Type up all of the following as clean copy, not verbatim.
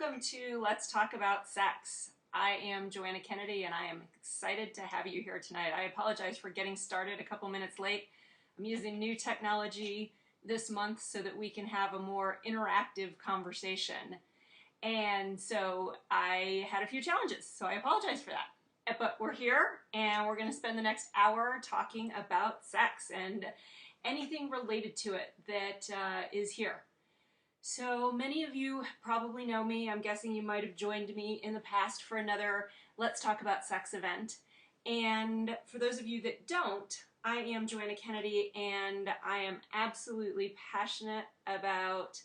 welcome to Let's Talk About Sex. I am Joanna Kennedy and I am excited to have you here tonight. I apologize for getting started a couple minutes late. I'm using new technology this month so that we can have a more interactive conversation. And so I had a few challenges, so I apologize for that. But we're here and we're going to spend the next hour talking about sex and anything related to it that is here. So many of you probably know me. I'm guessing you might have joined me in the past for another Let's Talk About Sex event. And for those of you that don't, I am Joanna Kennedy and I am absolutely passionate about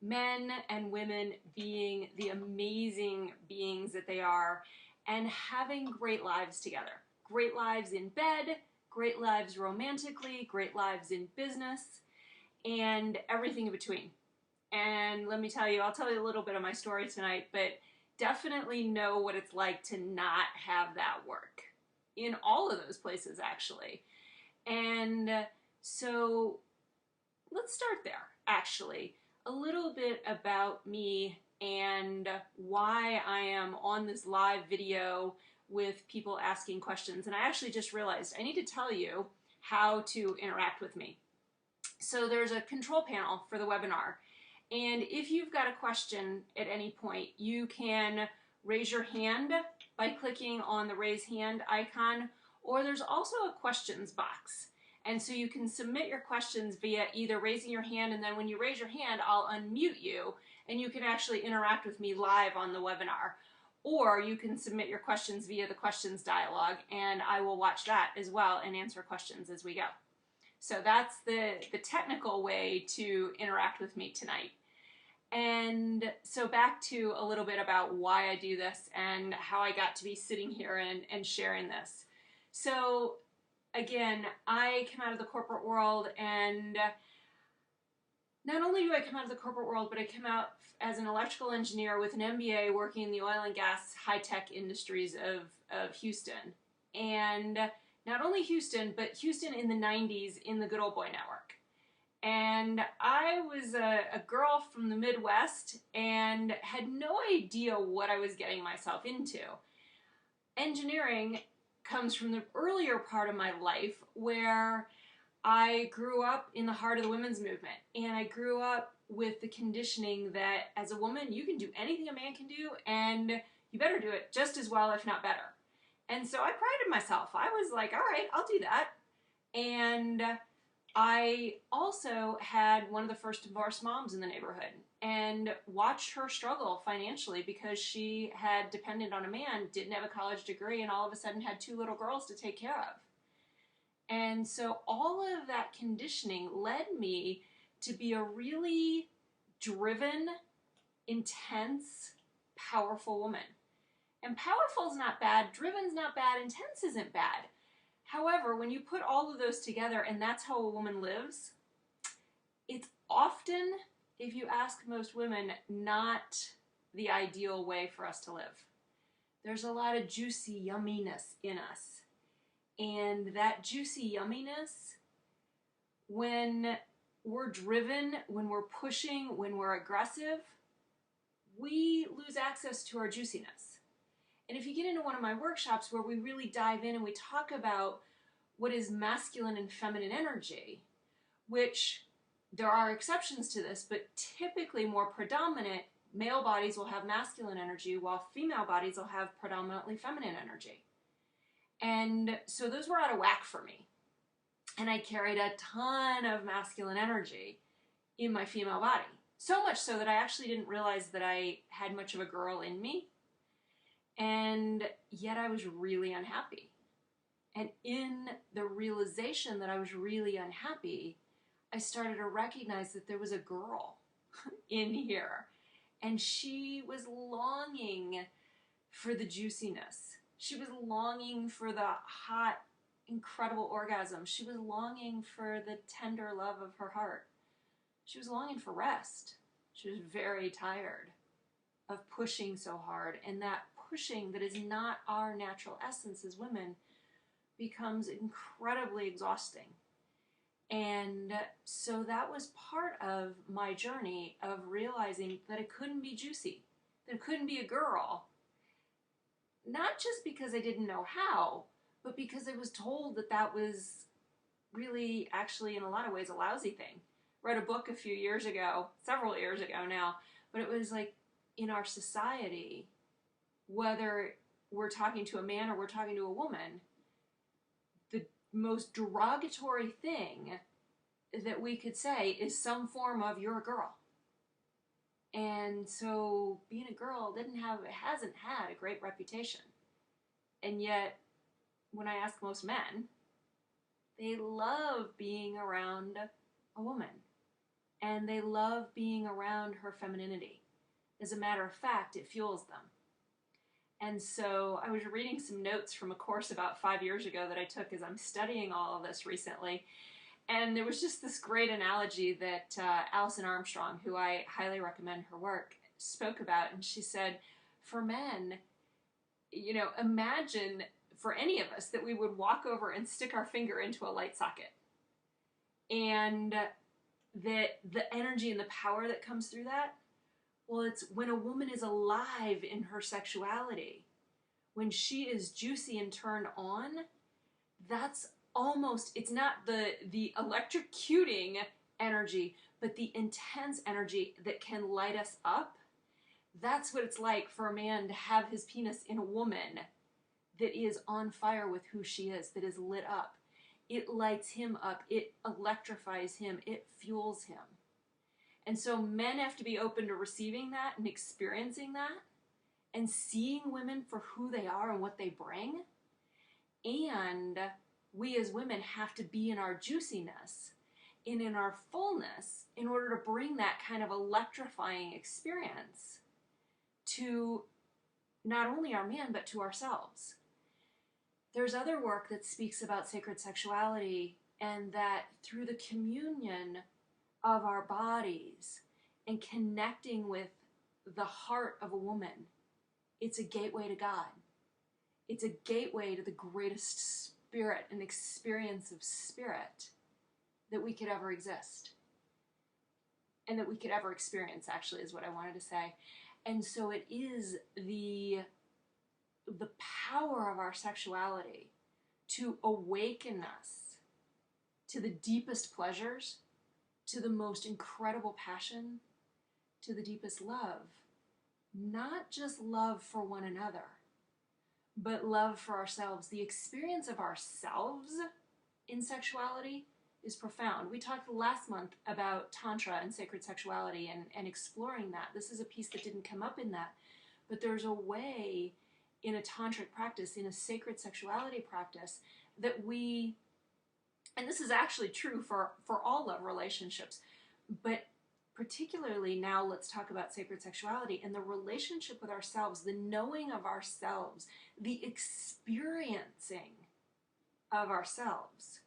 men and women being the amazing beings that they are and having great lives together. Great lives in bed, great lives romantically, great lives in business, and everything in between. And let me tell you, I'll tell you a little bit of my story tonight, but definitely know what it's like to not have that work in all of those places, actually. And so let's start there, actually. A little bit about me and why I am on this live video with people asking questions. And I actually just realized I need to tell you how to interact with me. So there's a control panel for the webinar. And if you've got a question at any point, you can raise your hand by clicking on the raise hand icon, or there's also a questions box. And so you can submit your questions via either raising your hand, and then when you raise your hand, I'll unmute you, and you can actually interact with me live on the webinar. Or you can submit your questions via the questions dialogue, and I will watch that as well and answer questions as we go. So that's the technical way to interact with me tonight. And so back to a little bit about why I do this and how I got to be sitting here and sharing this. So again, I come out of the corporate world, and not only do I come out of the corporate world, but I come out as an electrical engineer with an MBA working in the oil and gas high-tech industries of Houston. And not only Houston, but Houston in the 90s in the Good Old Boy Network. And I was a girl from the Midwest and had no idea what I was getting myself into. Engineering comes from the earlier part of my life where I grew up in the heart of the women's movement. And I grew up with the conditioning that as a woman, you can do anything a man can do, and you better do it just as well, if not better. And so I prided myself. I was like, all right, I'll do that. And I also had one of the first divorced moms in the neighborhood and watched her struggle financially because she had depended on a man, didn't have a college degree, and all of a sudden had 2 little girls to take care of. And so all of that conditioning led me to be a really driven, intense, powerful woman. And powerful is not bad, driven's not bad, intense isn't bad. However, when you put all of those together and that's how a woman lives, it's often, if you ask most women, not the ideal way for us to live. There's a lot of juicy yumminess in us. And that juicy yumminess, when we're driven, when we're pushing, when we're aggressive, we lose access to our juiciness. And if you get into one of my workshops where we really dive in and we talk about what is masculine and feminine energy, which there are exceptions to this, but typically more predominant, male bodies will have masculine energy while female bodies will have predominantly feminine energy. And so those were out of whack for me. And I carried a ton of masculine energy in my female body. So much so that I actually didn't realize that I had much of a girl in me. And yet I was really unhappy. And in the realization that I was really unhappy, I started to recognize that there was a girl in here. And she was longing for the juiciness. She was longing for the hot, incredible orgasm. She was longing for the tender love of her heart. She was longing for rest. She was very tired of pushing so hard, and that pushing that is not our natural essence as women becomes incredibly exhausting. And so that was part of my journey of realizing that it couldn't be juicy, that couldn't be a girl, not just because I didn't know how, but because I was told that that was really, actually, in a lot of ways, a lousy thing. Read a book a few years ago, several years ago now, but it was like, in our society, whether we're talking to a man or we're talking to a woman, the most derogatory thing that we could say is some form of "you're a girl." And so being a girl hasn't had a great reputation. And yet, when I ask most men, they love being around a woman. And they love being around her femininity. As a matter of fact, it fuels them. And so I was reading some notes from a course about 5 years ago that I took as I'm studying all of this recently. And there was just this great analogy that Alison Armstrong, who I highly recommend her work, spoke about. And she said, for men, you know, imagine for any of us that we would walk over and stick our finger into a light socket. And that the energy and the power that comes through that, well, it's when a woman is alive in her sexuality, when she is juicy and turned on, that's almost, it's not the electrocuting energy, but the intense energy that can light us up. That's what it's like for a man to have his penis in a woman that is on fire with who she is, that is lit up. It lights him up, it electrifies him, it fuels him. And so men have to be open to receiving that and experiencing that and seeing women for who they are and what they bring. And we as women have to be in our juiciness and in our fullness in order to bring that kind of electrifying experience to not only our man, but to ourselves. There's other work that speaks about sacred sexuality, and that through the communion of our bodies and connecting with the heart of a woman, it's a gateway to God. It's a gateway to the greatest spirit and experience of spirit that we could ever exist. And that we could ever experience, actually, is what I wanted to say. And so it is the power of our sexuality to awaken us to the deepest pleasures, to the most incredible passion, to the deepest love. Not just love for one another, but love for ourselves. The experience of ourselves in sexuality is profound. We talked last month about Tantra and sacred sexuality and exploring that. This is a piece that didn't come up in that, but there's a way in a tantric practice, in a sacred sexuality practice, that we, and this is actually true for all love relationships, but particularly now let's talk about sacred sexuality and the relationship with ourselves, the knowing of ourselves, the experiencing of ourselves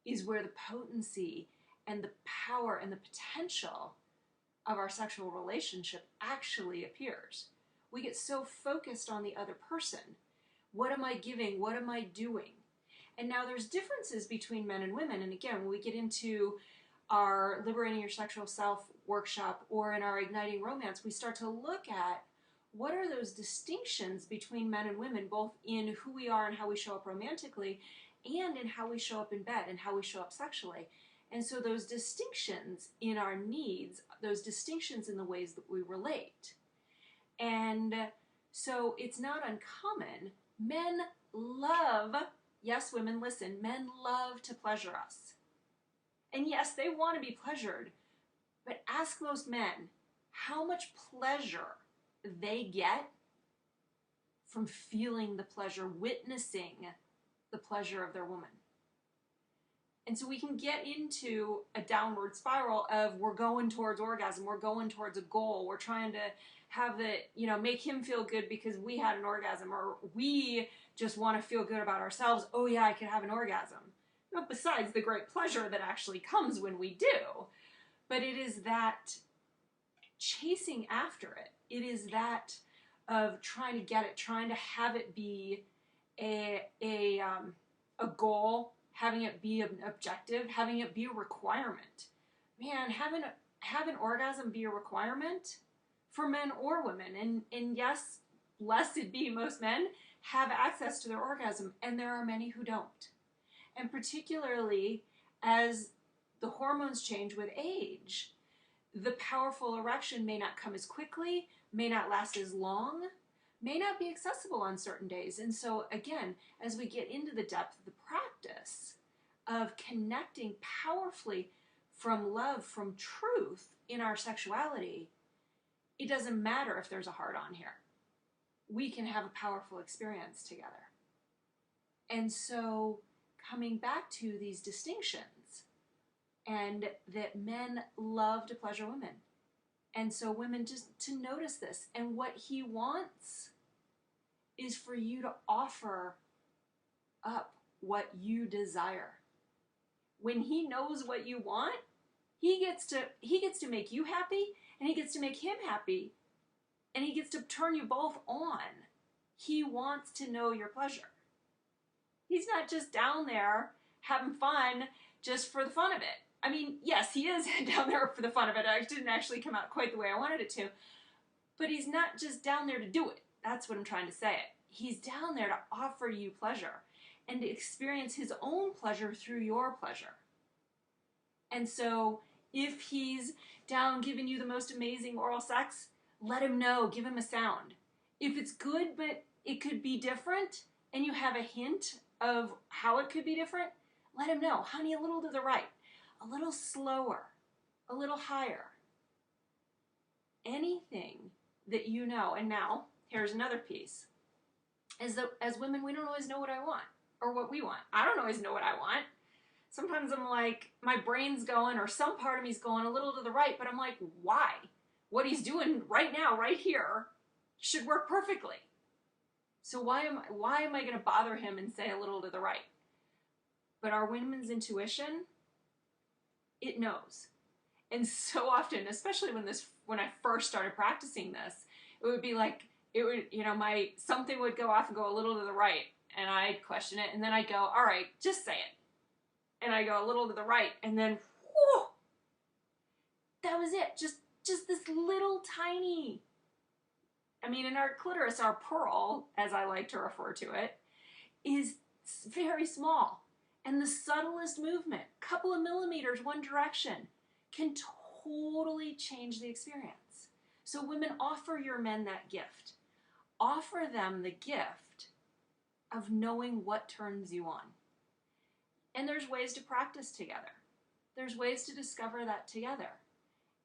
is where the potency and the power and the potential of our sexual relationship actually appears. We get so focused on the other person. What am I giving? What am I doing? And now there's differences between men and women. And again, when we get into our Liberating Your Sexual Self workshop or in our Igniting Romance, we start to look at what are those distinctions between men and women, both in who we are and how we show up romantically, and in how we show up in bed and how we show up sexually. And so those distinctions in our needs, those distinctions in the ways that we relate. And so it's not uncommon. Men love, yes, women, listen, men love to pleasure us. And yes, they want to be pleasured, but ask most men how much pleasure they get from feeling the pleasure, witnessing the pleasure of their woman. And so we can get into a downward spiral of we're going towards orgasm, we're going towards a goal, we're trying to have it, you know, make him feel good because we had an orgasm, or we just want to feel good about ourselves. Oh yeah, I could have an orgasm. You know, besides the great pleasure that actually comes when we do. But it is that chasing after it. It is that of trying to get it, trying to have it be a goal, having it be an objective, having it be a requirement. Man, having an orgasm be a requirement for men or women. And yes, blessed be most men have access to their orgasm, and there are many who don't. And particularly as the hormones change with age, the powerful erection may not come as quickly, may not last as long, may not be accessible on certain days. And so again, as we get into the depth of the practice of connecting powerfully from love, from truth in our sexuality, it doesn't matter if there's a heart on here. We can have a powerful experience together. And so coming back to these distinctions, and that men love to pleasure women. And so women, just to notice this, and what he wants is for you to offer up what you desire. When he knows what you want, he gets to make you happy, and he gets to make him happy, and he gets to turn you both on. He wants to know your pleasure. He's not just down there having fun just for the fun of it. I mean, yes, he is down there for the fun of it. It didn't actually come out quite the way I wanted it to. But he's not just down there to do it. That's what I'm trying to say. He's down there to offer you pleasure and to experience his own pleasure through your pleasure. And so if he's down giving you the most amazing oral sex, let him know. Give him a sound. If it's good, but it could be different, and you have a hint of how it could be different, let him know. Honey, a little to the right. A little slower, a little higher. Anything that you know. And now, here's another piece. As women, we don't always know what I want or what we want. I don't always know what I want. Sometimes I'm like, my brain's going, or some part of me's going a little to the right, but I'm like, why? What he's doing right now, right here, should work perfectly. So why am I going to bother him and say a little to the right? But our women's intuition, it knows. And so often, especially when I first started practicing this, it would be like, something would go off and go a little to the right, and I'd question it, and then I'd go, all right, just say it. And I go a little to the right, and then, whew, that was it. Just this little tiny, in our clitoris, our pearl, as I like to refer to it, is very small. And the subtlest movement, couple of millimeters one direction, can totally change the experience. So women, offer your men that gift. Offer them the gift of knowing what turns you on. And there's ways to practice together. There's ways to discover that together.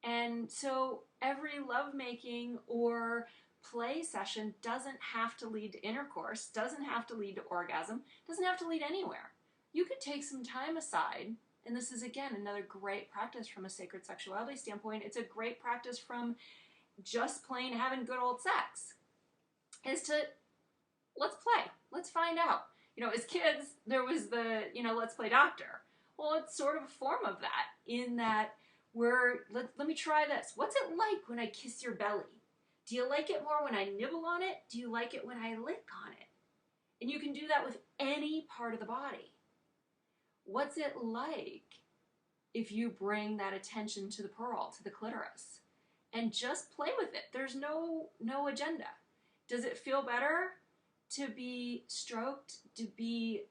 And so every lovemaking or play session doesn't have to lead to intercourse, doesn't have to lead to orgasm, doesn't have to lead anywhere. You could take some time aside, and this is, again, another great practice from a sacred sexuality standpoint. It's a great practice from just plain having good old sex, is to, let's play, let's find out. As kids, there was the, let's play doctor. Well, it's sort of a form of that, in that let me try this. What's it like when I kiss your belly? Do you like it more when I nibble on it? Do you like it when I lick on it? And you can do that with any part of the body. What's it like if you bring that attention to the pearl, to the clitoris, and just play with it? There's no agenda. Does it feel better to be stroked, to be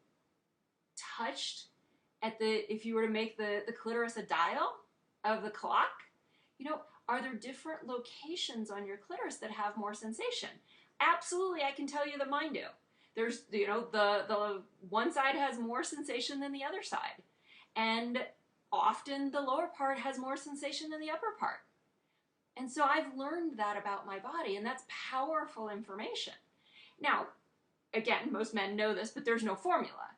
touched if you were to make the clitoris a dial of the clock? Are there different locations on your clitoris that have more sensation? Absolutely, I can tell you that mine do. There's, the one side has more sensation than the other side. And often the lower part has more sensation than the upper part. And so I've learned that about my body, and that's powerful information. Now, again, most men know this, but there's no formula.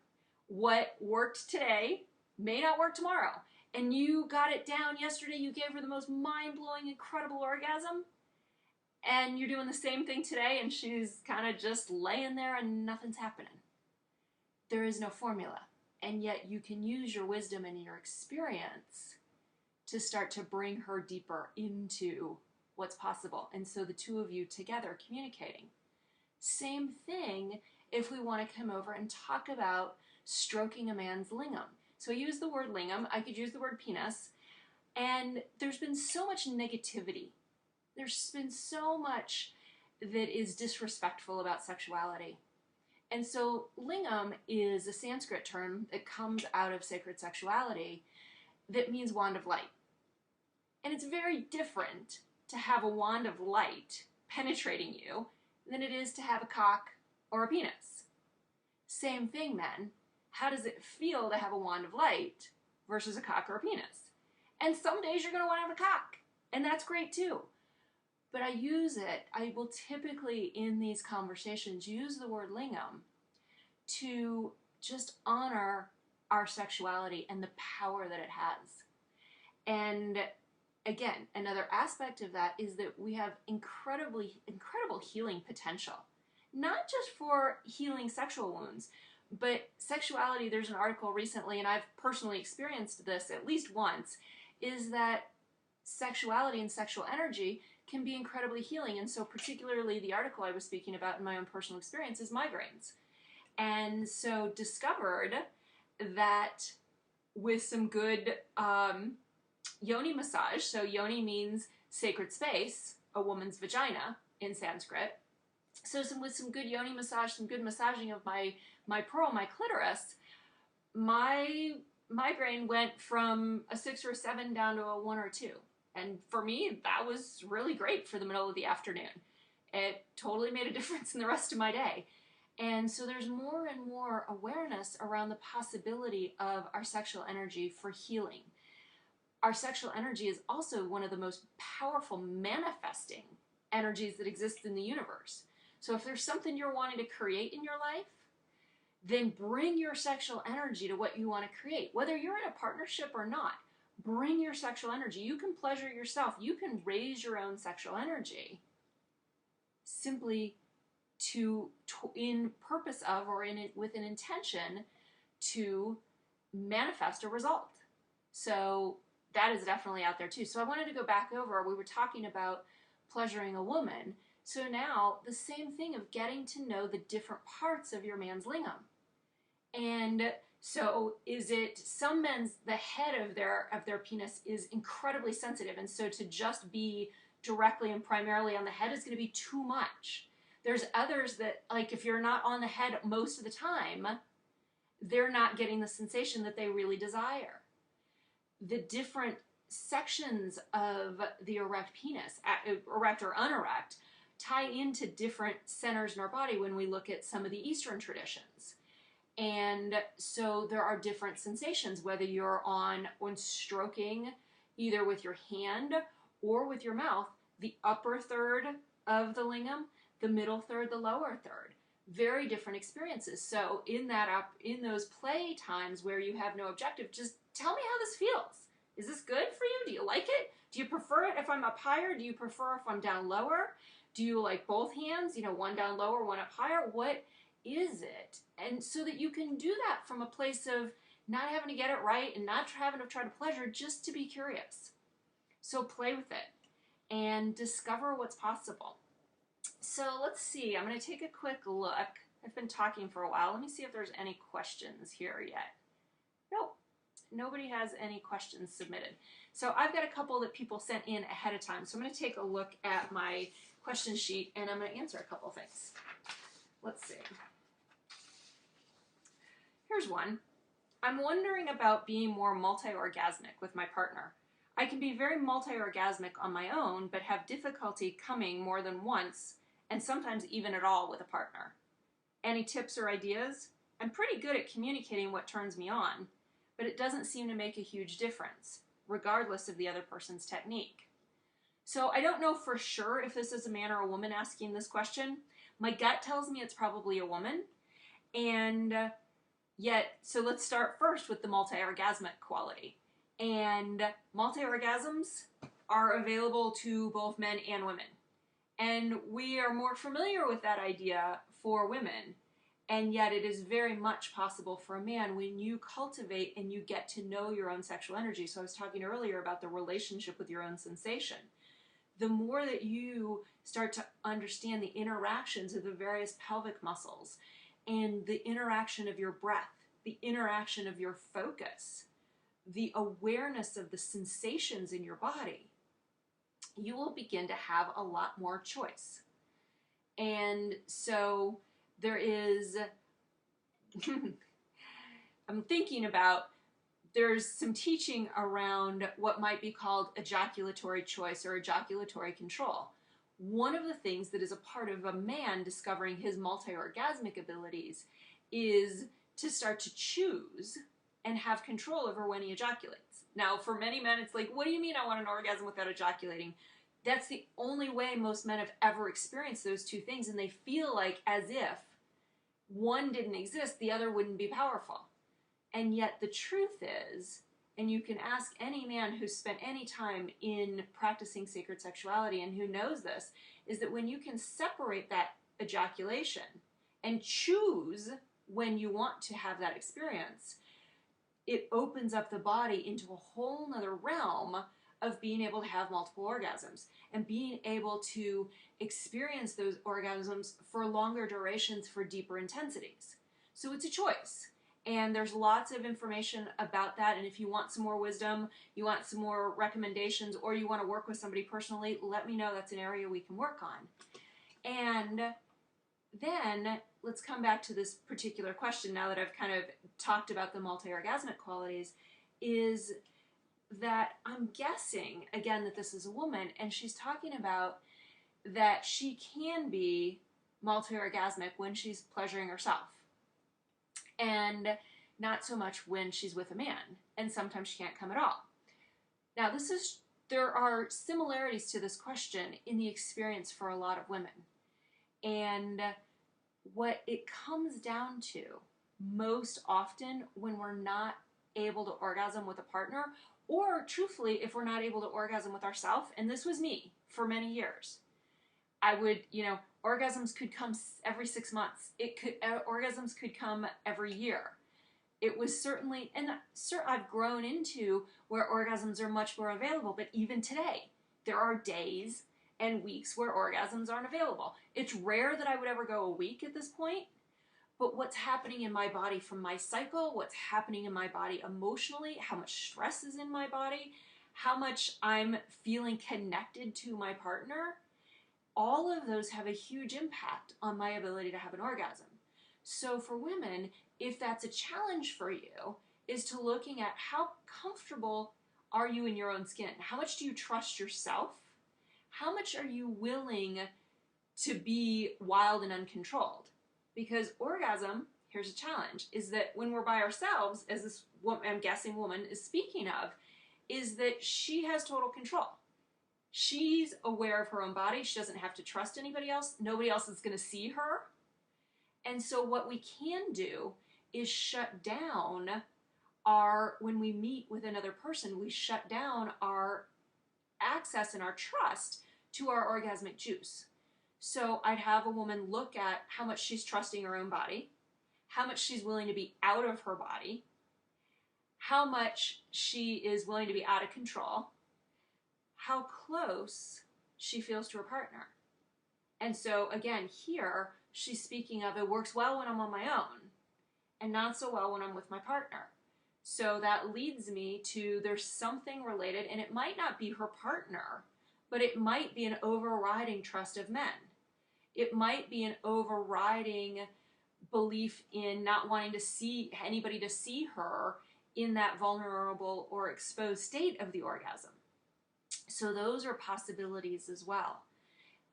What worked today may not work tomorrow. And you got it down yesterday, you gave her the most mind-blowing, incredible orgasm, and you're doing the same thing today, and she's kind of just laying there and nothing's happening. There is no formula, and yet you can use your wisdom and your experience to start to bring her deeper into what's possible. And so the two of you together communicating. Same thing if we want to come over and talk about stroking a man's lingam. So I use the word lingam, I could use the word penis, and there's been so much negativity There's been so much that is disrespectful about sexuality. And so lingam is a Sanskrit term that comes out of sacred sexuality that means wand of light. And it's very different to have a wand of light penetrating you than it is to have a cock or a penis. Same thing, men. How does it feel to have a wand of light versus a cock or a penis? And some days you're going to want to have a cock, and that's great too. But I will typically in these conversations use the word lingam to just honor our sexuality and the power that it has. And again, another aspect of that is that we have incredible healing potential. Not just for healing sexual wounds, but sexuality, there's an article recently, and I've personally experienced this at least once, is that sexuality and sexual energy can be incredibly healing. And so particularly the article I was speaking about in my own personal experience is migraines. And so discovered that with some good yoni massage, so yoni means sacred space, a woman's vagina in Sanskrit. So with some good yoni massage, some good massaging of my pearl, my clitoris, my migraine went from a 6 or a 7 down to a 1 or 2. And for me, that was really great for the middle of the afternoon. It totally made a difference in the rest of my day. And so there's more and more awareness around the possibility of our sexual energy for healing. Our sexual energy is also one of the most powerful manifesting energies that exist in the universe. So if there's something you're wanting to create in your life, then bring your sexual energy to what you want to create. Whether you're in a partnership or not, bring your sexual energy. You can pleasure yourself. You can raise your own sexual energy simply in purpose of or with an intention to manifest a result. So that is definitely out there too. So I wanted to go back over, we were talking about pleasuring a woman. So now the same thing of getting to know the different parts of your man's lingam. And so is it some men's, the head of their penis is incredibly sensitive, and so to just be directly and primarily on the head is going to be too much. There's others that, like, if you're not on the head most of the time, they're not getting the sensation that they really desire. The different sections of the erect penis, erect or unerect, tie into different centers in our body when we look at some of the Eastern traditions. And so there are different sensations, whether you're on stroking either with your hand or with your mouth, the upper third of the lingam, the middle third, the lower third. Very different experiences. So in those play times where you have no objective, just tell me how this feels. Is this good for you? Do you like it? Do you prefer it if I'm up higher? Do you prefer if I'm down lower? Do you like both hands? One down lower, one up higher? What is it? And so that you can do that from a place of not having to get it right and not having to try to pleasure, just to be curious. So play with it and discover what's possible. So let's see, I'm going to take a quick look. I've been talking for a while. Let me see if there's any questions here yet. Nope, nobody has any questions submitted. So I've got a couple that people sent in ahead of time. So I'm going to take a look at my question sheet and I'm going to answer a couple things. Let's see. Here's one. I'm wondering about being more multi-orgasmic with my partner. I can be very multi-orgasmic on my own, but have difficulty coming more than once, and sometimes even at all with a partner. Any tips or ideas? I'm pretty good at communicating what turns me on, but it doesn't seem to make a huge difference, regardless of the other person's technique. So I don't know for sure if this is a man or a woman asking this question. My gut tells me it's probably a woman, and so let's start first with the multi-orgasmic quality. And multi-orgasms are available to both men and women. And we are more familiar with that idea for women. And yet it is very much possible for a man when you cultivate and you get to know your own sexual energy. So I was talking earlier about the relationship with your own sensation. The more that you start to understand the interactions of the various pelvic muscles and the interaction of your breath, the interaction of your focus, the awareness of the sensations in your body, you will begin to have a lot more choice. And so there is, I'm thinking about, there's some teaching around what might be called ejaculatory choice or ejaculatory control. One of the things that is a part of a man discovering his multi-orgasmic abilities is to start to choose and have control over when he ejaculates. Now, for many men, it's like, what do you mean I want an orgasm without ejaculating? That's the only way most men have ever experienced those two things, and they feel like as if one didn't exist, the other wouldn't be powerful. And yet the truth is, and you can ask any man who's spent any time in practicing sacred sexuality and who knows this, is that when you can separate that ejaculation and choose when you want to have that experience, it opens up the body into a whole nother realm of being able to have multiple orgasms and being able to experience those orgasms for longer durations, for deeper intensities. So it's a choice. And there's lots of information about that. And if you want some more wisdom, you want some more recommendations, or you want to work with somebody personally, let me know. That's an area we can work on. And then let's come back to this particular question now that I've kind of talked about the multi-orgasmic qualities, is that I'm guessing, again, that this is a woman, and she's talking about that she can be multi-orgasmic when she's pleasuring herself, and not so much when she's with a man, and sometimes she can't come at all. Now, there are similarities to this question in the experience for a lot of women. And what it comes down to most often when we're not able to orgasm with a partner, or truthfully, if we're not able to orgasm with ourselves, and this was me for many years, I would, orgasms could come every 6 months. Orgasms could come every year. It was certainly, and I've grown into where orgasms are much more available, but even today, there are days and weeks where orgasms aren't available. It's rare that I would ever go a week at this point, but what's happening in my body from my cycle, what's happening in my body emotionally, how much stress is in my body, how much I'm feeling connected to my partner, all of those have a huge impact on my ability to have an orgasm. So for women, if that's a challenge for you, is to looking at how comfortable are you in your own skin? How much do you trust yourself? How much are you willing to be wild and uncontrolled? Because orgasm, here's a challenge, is that when we're by ourselves, as this I'm guessing woman is speaking of, is that she has total control. She's aware of her own body. She doesn't have to trust anybody else. Nobody else is going to see her. And so what we can do is shut down when we meet with another person, we shut down our access and our trust to our orgasmic juice. So I'd have a woman look at how much she's trusting her own body, how much she's willing to be out of her body, how much she is willing to be out of control, how close she feels to her partner. And so again, here she's speaking of it works well when I'm on my own and not so well when I'm with my partner. So that leads me to there's something related, and it might not be her partner, but it might be an overriding trust of men. It might be an overriding belief in not wanting to see anybody to see her in that vulnerable or exposed state of the orgasm. So those are possibilities as well.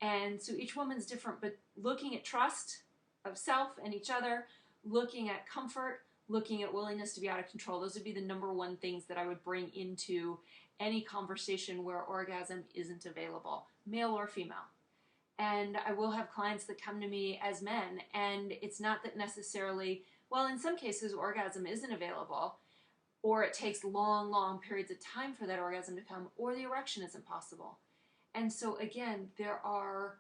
And so each woman's different, but looking at trust of self and each other, looking at comfort, looking at willingness to be out of control, those would be the number one things that I would bring into any conversation where orgasm isn't available, male or female. And I will have clients that come to me as men, and it's not that necessarily, well, in some cases orgasm isn't available, or it takes long, long periods of time for that orgasm to come, or the erection isn't possible. And so again, there are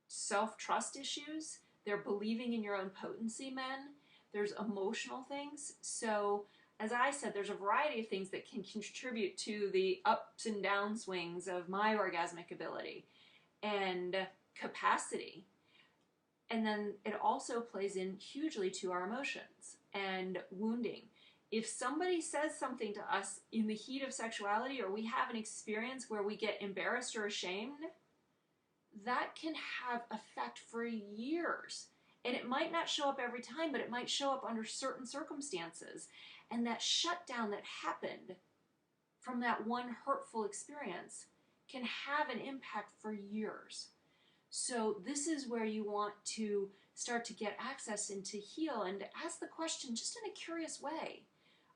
self-trust issues, they're believing in your own potency, men, there's emotional things. So as I said, there's a variety of things that can contribute to the ups and down swings of my orgasmic ability and capacity. And then it also plays in hugely to our emotions and wounding. if somebody says something to us in the heat of sexuality, or we have an experience where we get embarrassed or ashamed, that can have effect for years. And it might not show up every time, but it might show up under certain circumstances. And that shutdown that happened from that one hurtful experience can have an impact for years. So this is where you want to start to get access and to heal and to ask the question just in a curious way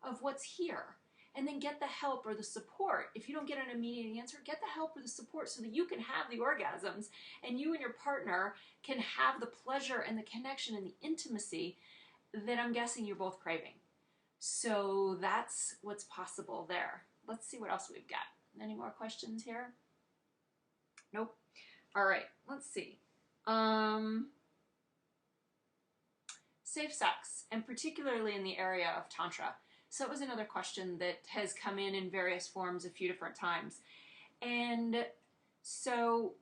of what's here. And then get the help or the support. If you don't get an immediate answer, get the help or the support so that you can have the orgasms and you and your partner can have the pleasure and the connection and the intimacy that I'm guessing you're both craving. So that's what's possible there. Let's see what else we've got. Any more questions here? Nope. All right, let's see. Safe sex, and particularly in the area of Tantra. So it was another question that has come in various forms a few different times. And so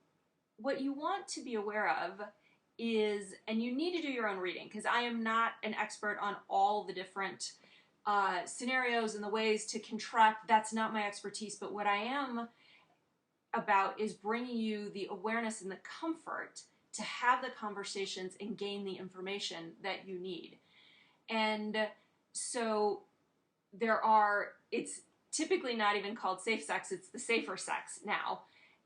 what you want to be aware of is, and you need to do your own reading, because I am not an expert on all the different scenarios and the ways to contract. That's not my expertise, but what I am about is bringing you the awareness and the comfort to have the conversations and gain the information that you need. And so it's typically not even called safe sex, it's the safer sex now,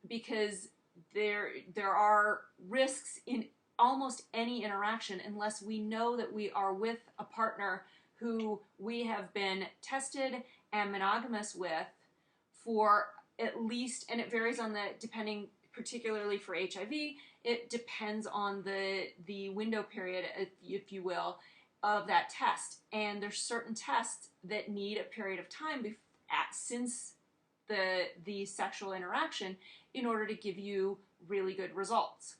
because there are risks in almost any interaction unless we know that we are with a partner who we have been tested and monogamous with for at least, and it varies on depending particularly for HIV, it depends on the window period, if you will, of that test. And there's certain tests that need a period of time since the sexual interaction in order to give you really good results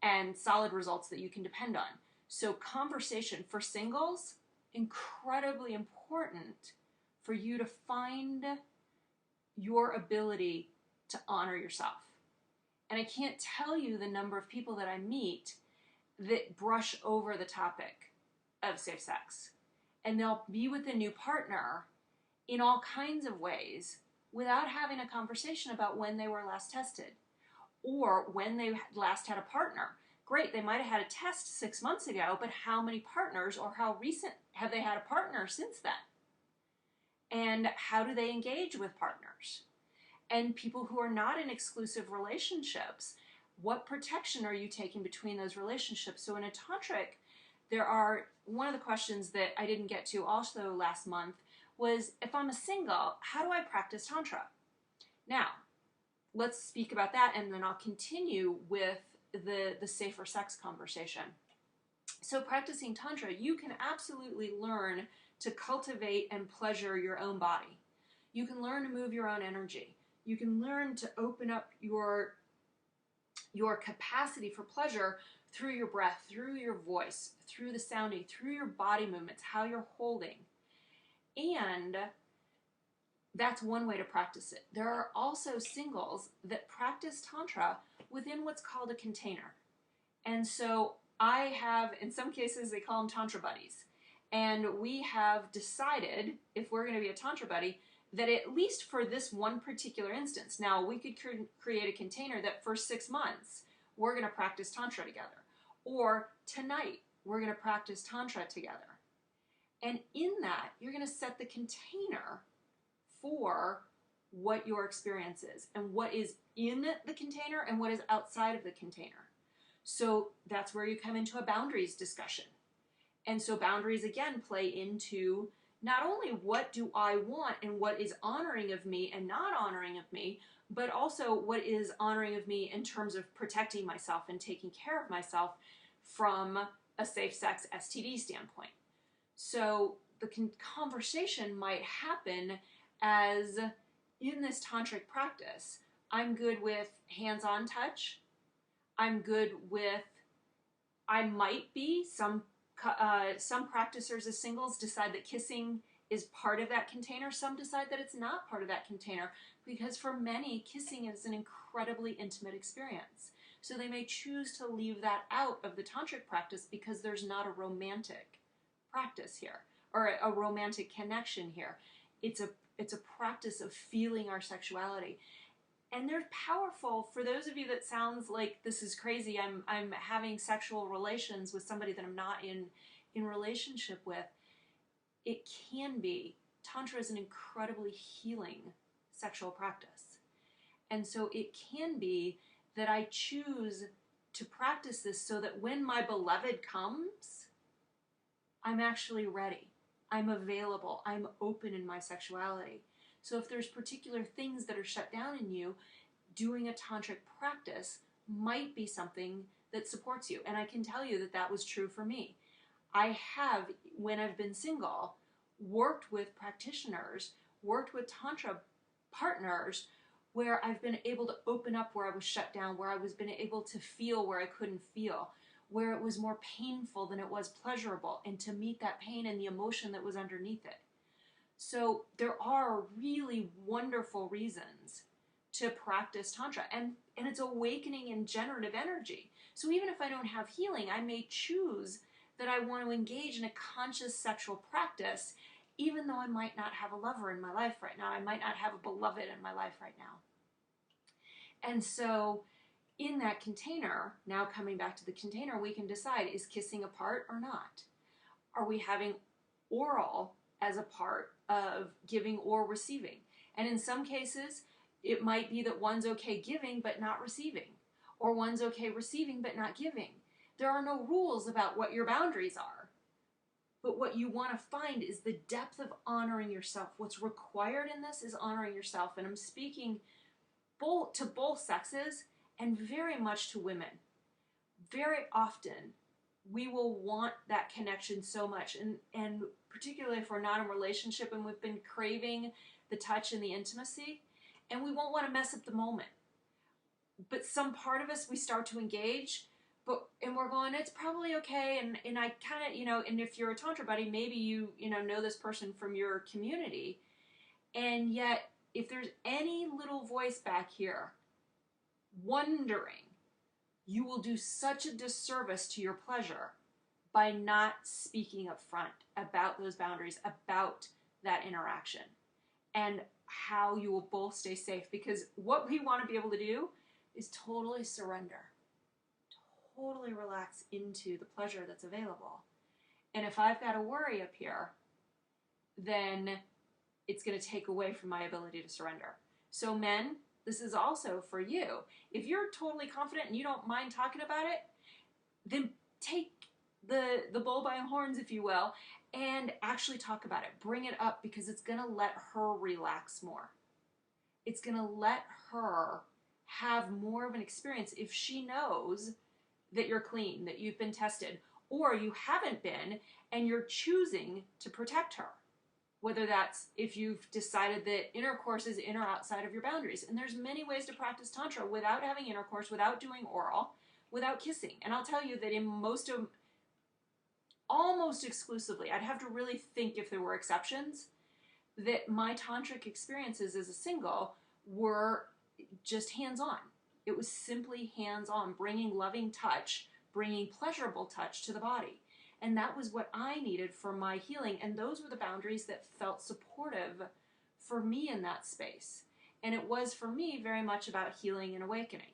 and solid results that you can depend on. So conversation for singles, incredibly important for you to find your ability to honor yourself. And I can't tell you the number of people that I meet that brush over the topic of safe sex. And they'll be with a new partner in all kinds of ways without having a conversation about when they were last tested or when they last had a partner. Great, they might have had a test 6 months ago, but how many partners or how recent have they had a partner since then? And how do they engage with partners? And people who are not in exclusive relationships, what protection are you taking between those relationships? So in a tantric, one of the questions that I didn't get to also last month was, if I'm a single, how do I practice Tantra? Now, let's speak about that, and then I'll continue with the safer sex conversation. So practicing Tantra, you can absolutely learn to cultivate and pleasure your own body. You can learn to move your own energy. You can learn to open up your capacity for pleasure through your breath, through your voice, through the sounding, through your body movements, how you're holding. And that's one way to practice it. There are also singles that practice Tantra within what's called a container. And so I have, in some cases, they call them Tantra buddies. And we have decided, if we're going to be a Tantra buddy, that at least for this one particular instance, now we could create a container that for 6 months, we're going to practice Tantra together. Or tonight, we're going to practice Tantra together. And in that, you're going to set the container for what your experience is and what is in the container and what is outside of the container. So that's where you come into a boundaries discussion. And so boundaries, again, play into not only what do I want and what is honoring of me and not honoring of me, but also what is honoring of me in terms of protecting myself and taking care of myself from a safe sex STD standpoint. So the conversation might happen as, in this tantric practice, I'm good with hands-on touch. I'm good with, I might be, some practicers as singles decide that kissing is part of that container. Some decide that it's not part of that container, because for many, kissing is an incredibly intimate experience. So they may choose to leave that out of the tantric practice because there's not a romantic practice here. or a romantic connection here. It's a practice of feeling our sexuality. And they're powerful. For those of you that sounds like this is crazy, I'm having sexual relations with somebody that I'm not in relationship with. It can be. Tantra is an incredibly healing sexual practice. And so it can be that I choose to practice this so that when my beloved comes, I'm actually ready. I'm available. I'm open in my sexuality. So if there's particular things that are shut down in you, doing a tantric practice might be something that supports you. And I can tell you that that was true for me. I have, when I've been single, worked with practitioners, worked with Tantra partners where I've been able to open up where I was shut down, where I was been able to feel where I couldn't feel, where it was more painful than it was pleasurable, and to meet that pain and the emotion that was underneath it. So there are really wonderful reasons to practice Tantra, and it's awakening and generative energy. So even if I don't have healing, I may choose that I want to engage in a conscious sexual practice, even though I might not have a lover in my life right now. I might not have a beloved in my life right now. And so in that container, now coming back to the container, we can decide, is kissing a part or not? Are we having oral as a part of giving or receiving? And in some cases, it might be that one's okay giving but not receiving, or one's okay receiving but not giving. There are no rules about what your boundaries are. But what you want to find is the depth of honoring yourself. What's required in this is honoring yourself. And I'm speaking to both sexes and very much to women. Very often, we will want that connection so much. And particularly if we're not in a relationship and we've been craving the touch and the intimacy, and we won't want to mess up the moment. But some part of us, we start to engage, and we're going, it's probably okay. And I kind of, and if you're a Tantra buddy, maybe you know this person from your community. And yet, if there's any little voice back here wondering, you will do such a disservice to your pleasure by not speaking up front about those boundaries, about that interaction, and how you will both stay safe. Because what we want to be able to do is totally surrender, totally relax into the pleasure that's available. And if I've got to worry up here, then it's going to take away from my ability to surrender. So men, this is also for you. If you're totally confident and you don't mind talking about it, then take the bull by the horns, if you will, and actually talk about it. Bring it up, because it's going to let her relax more. It's going to let her have more of an experience if she knows that you're clean, that you've been tested, or you haven't been and you're choosing to protect her. Whether that's if you've decided that intercourse is in or outside of your boundaries. And there's many ways to practice Tantra without having intercourse, without doing oral, without kissing. And I'll tell you that in almost exclusively, I'd have to really think if there were exceptions, that my tantric experiences as a single were just hands-on. It was simply hands-on, bringing loving touch, bringing pleasurable touch to the body. And that was what I needed for my healing. And those were the boundaries that felt supportive for me in that space. And it was, for me, very much about healing and awakening.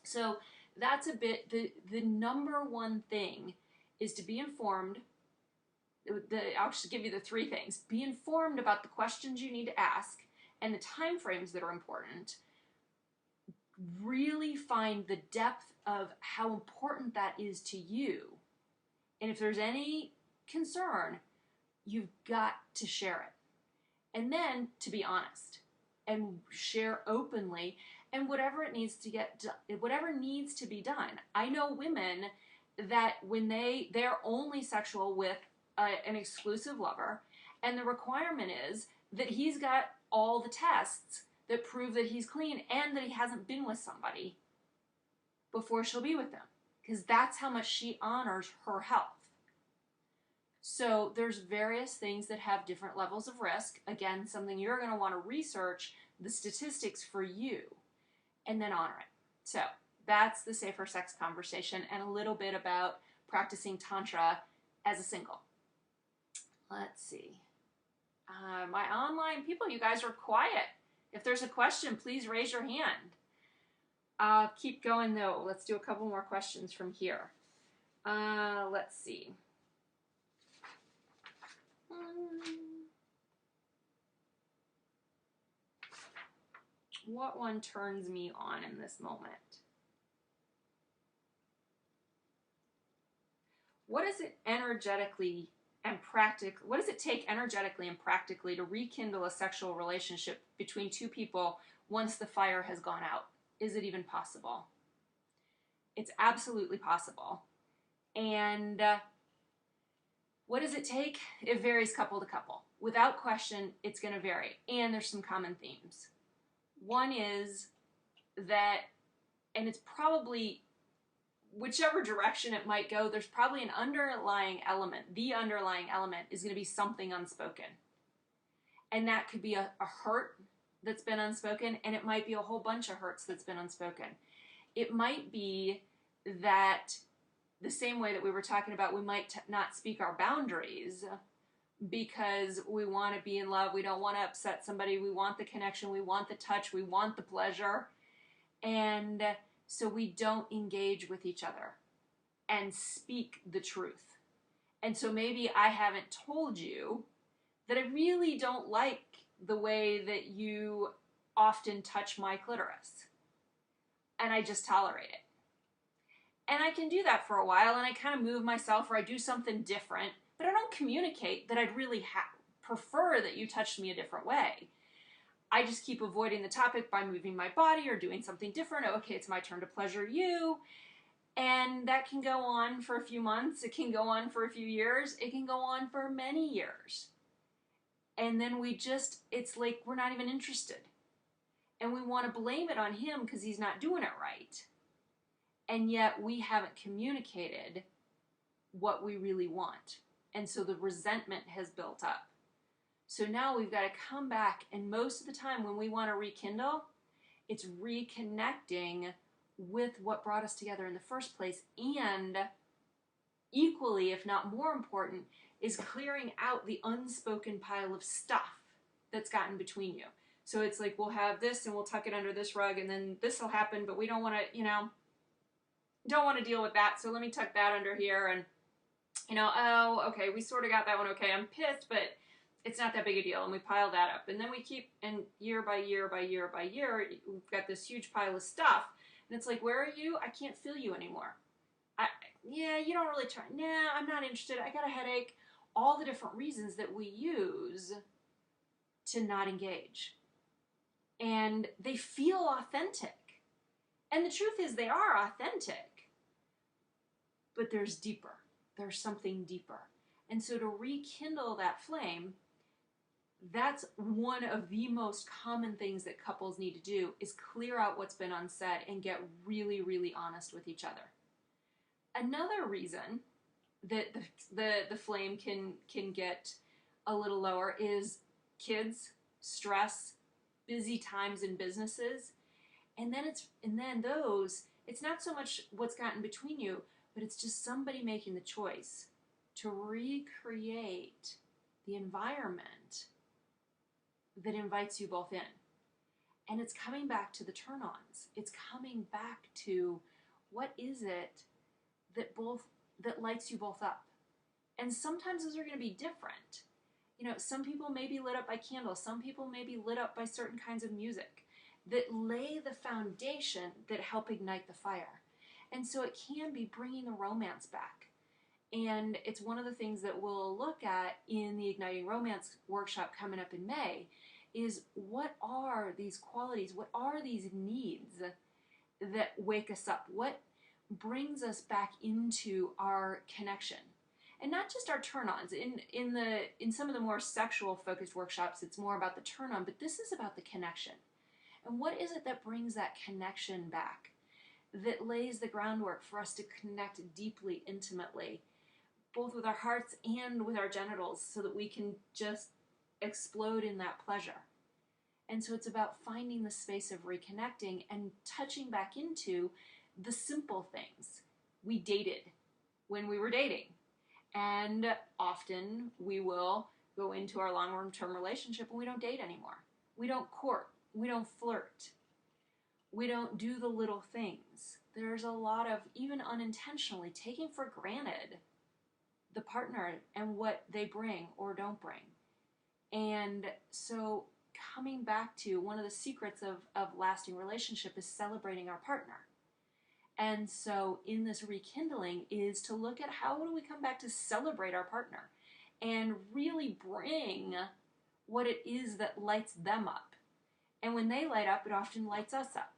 So that's a bit, the number one thing is to be informed. I'll just give you the three things. Be informed about the questions you need to ask and the time frames that are important. Really find the depth of how important that is to you. And if there's any concern, you've got to share it. And then to be honest and share openly, and whatever it needs to whatever needs to be done. I know women that when they're only sexual with an exclusive lover, and the requirement is that he's got all the tests that prove that he's clean and that he hasn't been with somebody before she'll be with them, because that's how much she honors her health. So there's various things that have different levels of risk. Again, something you're going to want to research the statistics for you and then honor it. So that's the safer sex conversation and a little bit about practicing Tantra as a single. Let's see. My online people, you guys are quiet. If there's a question, please raise your hand. I'll keep going though. Let's do a couple more questions from here. Let's see. What one turns me on in this moment? What does it energetically and what does it take energetically and practically to rekindle a sexual relationship between two people once the fire has gone out? Is it even possible? It's absolutely possible. And what does it take? It varies couple to couple. Without question, it's going to vary. And there's some common themes. One is that, and it's probably whichever direction it might go, there's probably an underlying element. The underlying element is going to be something unspoken. And that could be a hurt that's been unspoken, and it might be a whole bunch of hurts that's been unspoken. It might be that the same way that we were talking about, we might not speak our boundaries because we want to be in love. We don't want to upset somebody. We want the connection. We want the touch. We want the pleasure. And so we don't engage with each other and speak the truth. And so maybe I haven't told you that I really don't like the way that you often touch my clitoris. And I just tolerate it. And I can do that for a while, and I kind of move myself, or I do something different, but I don't communicate that I'd really prefer that you touched me a different way. I just keep avoiding the topic by moving my body or doing something different. Okay, it's my turn to pleasure you. And that can go on for a few months. It can go on for a few years. It can go on for many years. And then it's like we're not even interested. And we want to blame it on him because he's not doing it right. And yet we haven't communicated what we really want. And so the resentment has built up. So now we've got to come back, and most of the time when we want to rekindle, it's reconnecting with what brought us together in the first place, and equally, if not more important, is clearing out the unspoken pile of stuff that's gotten between you. So it's like we'll have this and we'll tuck it under this rug, and then this will happen, but we don't want to, don't want to deal with that, so let me tuck that under here, and, oh, okay, we sort of got that one okay, I'm pissed, but it's not that big a deal, and we pile that up. And then we keep, and year by year by year by year, we've got this huge pile of stuff, and it's like, where are you? I can't feel you anymore. Yeah, you don't really try. Nah, I'm not interested. I got a headache. All the different reasons that we use to not engage. And they feel authentic. And the truth is they are authentic, but there's deeper. There's something deeper. And so to rekindle that flame, that's one of the most common things that couples need to do, is clear out what's been unsaid and get really, really honest with each other. Another reason that the flame can get a little lower is kids, stress, busy times in businesses. And then it's not so much what's gotten between you, but it's just somebody making the choice to recreate the environment that invites you both in. And it's coming back to the turn-ons. It's coming back to what is it that lights you both up. And sometimes those are going to be different. Some people may be lit up by candles. Some people may be lit up by certain kinds of music that lay the foundation that help ignite the fire. And so it can be bringing the romance back. And it's one of the things that we'll look at in the Igniting Romance workshop coming up in May, is what are these qualities, what are these needs that wake us up? What brings us back into our connection? And not just our turn-ons. In some of the more sexual-focused workshops, it's more about the turn-on, but this is about the connection. And what is it that brings that connection back, that lays the groundwork for us to connect deeply, intimately, both with our hearts and with our genitals, so that we can just explode in that pleasure? And so it's about finding the space of reconnecting and touching back into the simple things we dated when we were dating. And often we will go into our long-term relationship and we don't date anymore. We don't court. We don't flirt. We don't do the little things. There's a lot of, even unintentionally, taking for granted the partner and what they bring or don't bring. And so coming back to one of the secrets of lasting relationship is celebrating our partner. And so in this rekindling is to look at how do we come back to celebrate our partner and really bring what it is that lights them up. And when they light up, it often lights us up.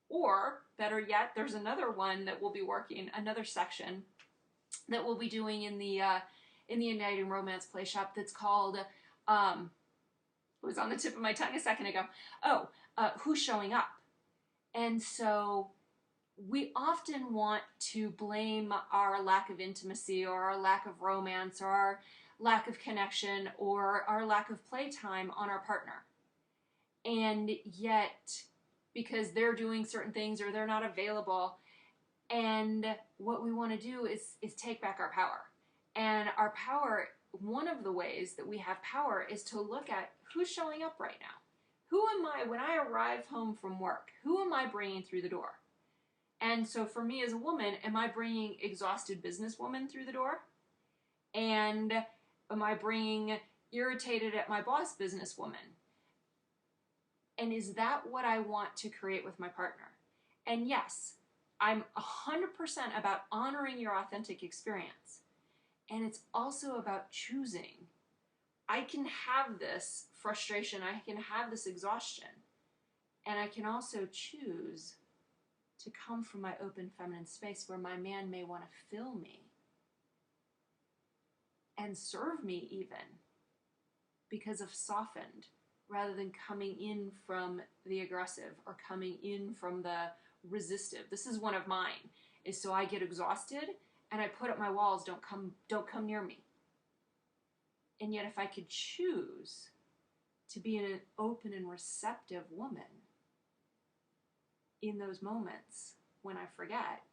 Or better yet, there's another one that we'll be working, another section that we'll be doing in the Igniting Romance Play Shop that's called, it was on the tip of my tongue a second ago, who's showing up? And so we often want to blame our lack of intimacy or our lack of romance or our lack of connection or our lack of playtime on our partner. And yet, because they're doing certain things or they're not available, and what we want to do is take back our power. And our power, one of the ways that we have power is to look at who's showing up right now. Who am I, when I arrive home from work, who am I bringing through the door? And so for me as a woman, am I bringing exhausted businesswoman through the door? And am I bringing irritated at my boss businesswoman? And is that what I want to create with my partner? And yes, I'm 100% about honoring your authentic experience. And it's also about choosing. I can have this frustration, I can have this exhaustion, and I can also choose to come from my open feminine space where my man may want to fill me and serve me even because of softened, rather than coming in from the aggressive or coming in from the resistive. This is one of mine, is so I get exhausted and I put up my walls, don't come near me. And yet if I could choose to be an open and receptive woman in those moments when I forget,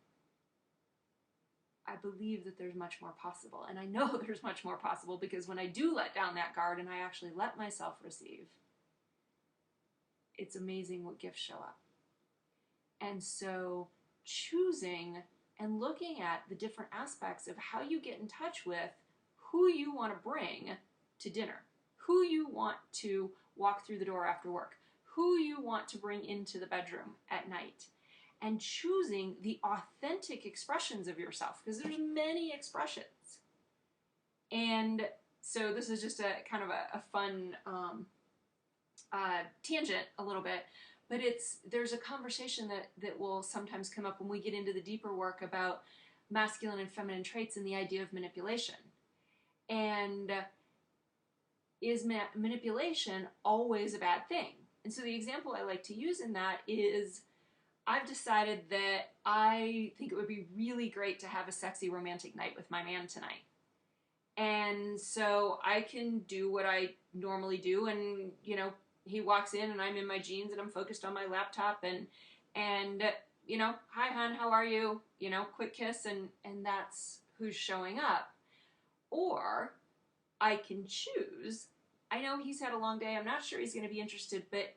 I believe that there's much more possible. And I know there's much more possible because when I do let down that guard and I actually let myself receive, it's amazing what gifts show up. And so choosing and looking at the different aspects of how you get in touch with who you want to bring to dinner, who you want to walk through the door after work, who you want to bring into the bedroom at night, and choosing the authentic expressions of yourself, because there's many expressions. And so this is just a kind of a fun tangent a little bit, but there's a conversation that will sometimes come up when we get into the deeper work about masculine and feminine traits and the idea of manipulation. And is manipulation always a bad thing? And so the example I like to use in that is, I've decided that I think it would be really great to have a sexy romantic night with my man tonight. And so I can do what I normally do, and he walks in and I'm in my jeans and I'm focused on my laptop and hi hon, how are you? Quick kiss, and that's who's showing up. Or I can choose, I know he's had a long day, I'm not sure he's going to be interested, but